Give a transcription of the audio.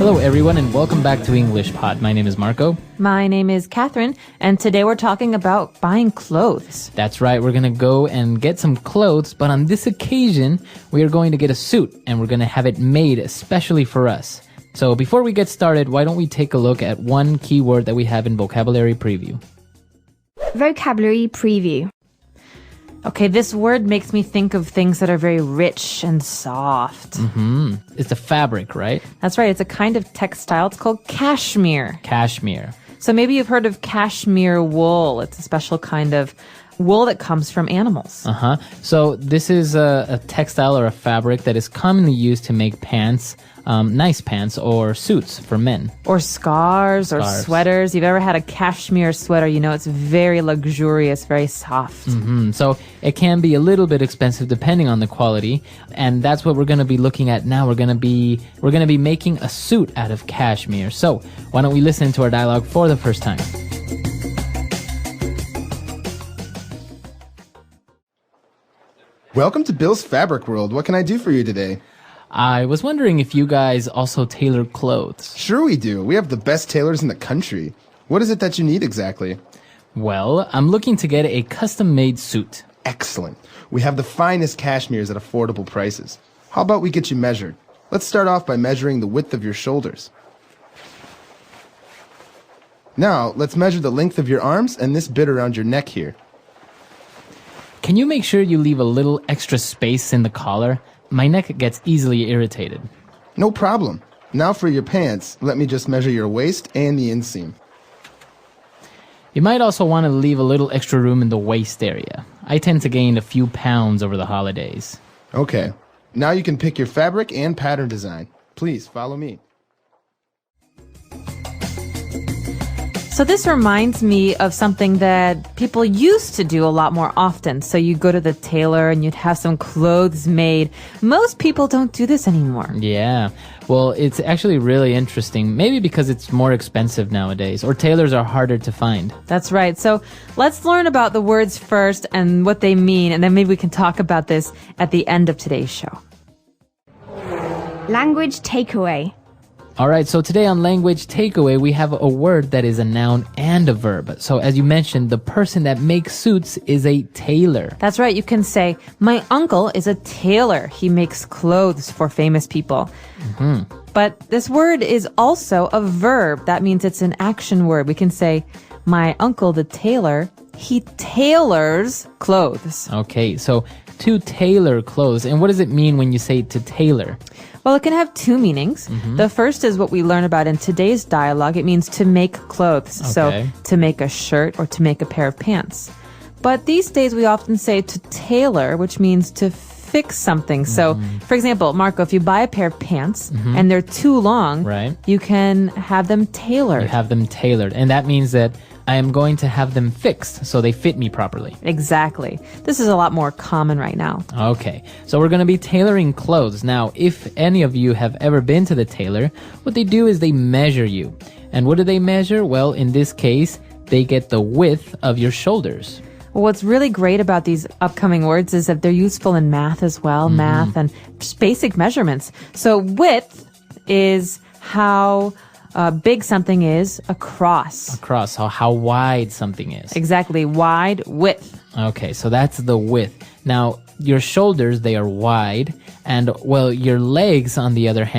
Hello everyone and welcome back to EnglishPod. My name is Marco. My name is Catherine, and today we're talking about buying clothes. That's right, we're going to go and get some clothes, but on this occasion, we are going to get a suit and we're going to have it made especially for us. So before we get started, why don't we take a look at one key word that we have in Vocabulary Preview. Vocabulary Preview. Okay, this word makes me think of things that are very rich and soft. It's a fabric, right? That's right, it's a kind of textile. It's called cashmere. Cashmere. So maybe you've heard of cashmere wool. It's a special kind of wool that comes from animals. So this is a textile or a fabric that is commonly used to make pants, nice pants or suits for men. Or scarves or sweaters. You've ever had a cashmere sweater, you know it's very luxurious, very soft. So it can be a little bit expensive depending on the quality, and that's what we're going to be looking at now. We're going to be making a suit out of cashmere. So why don't we listen to our dialogue for the first time? Welcome to Bill's Fabric World. What can I do for you today? I was wondering if you guys also tailor clothes. Sure we do. We have the best tailors in the country. What is it that you need exactly? Well, I'm looking to get a custom-made suit. Excellent. We have the finest cashmeres at affordable prices. How about we get you measured? Let's start off by measuring the width of your shoulders. Now, let's measure the length of your arms and this bit around your neck here. Can you make sure you leave a little extra space in the collar? My neck gets easily irritated. No problem. Now for your pants, let me just measure your waist and the inseam. You might also want to leave a little extra room in the waist area. I tend to gain a few pounds over the holidays. Okay. Now you can pick your fabric and pattern design. Please follow me. So this reminds me of something that people used to do a lot more often. So you go to the tailor and you'd have some clothes made. Most people don't do this anymore. Yeah. Well, it's actually really interesting. Maybe because it's more expensive nowadays, or tailors are harder to find. That's right. So let's learn about the words first and what they mean, and then maybe we can talk about this at the end of today's show. Language Takeaway. All right, so today on Language Takeaway, we have a word that is a noun and a verb. So as you mentioned, the person that makes suits is a tailor. That's right. You can say, my uncle is a tailor. He makes clothes for famous people. But this word is also a verb. That means it's an action word. We can say, my uncle, the tailor, he tailors clothes. Okay, so to tailor clothes. And what does it mean when you say to tailor? Well, it can have two meanings. The first is what we learn about in today's dialogue. It means to make clothes. So to make a shirt or to make a pair of pants. But these days we often say to tailor, which means to fix something. So, for example, Marco, if you buy a pair of pants and they're too long, you can have them tailored. You have them tailored. And that means that I am going to have them fixed so they fit me properly. Exactly. This is a lot more common right now. Okay, so we're going to be tailoring clothes. Now, if any of you have ever been to the tailor, what they do is they measure you. And what do they measure? Well, in this case, they get the width of your shoulders. Well, what's really great about these upcoming words is that they're useful in math as well, math and just basic measurements. So width is how big something is across. Across, so how wide something is. Exactly, wide, width. Okay, so that's the width. Now, your shoulders, they are wide, and, well, your legs, on the other hand,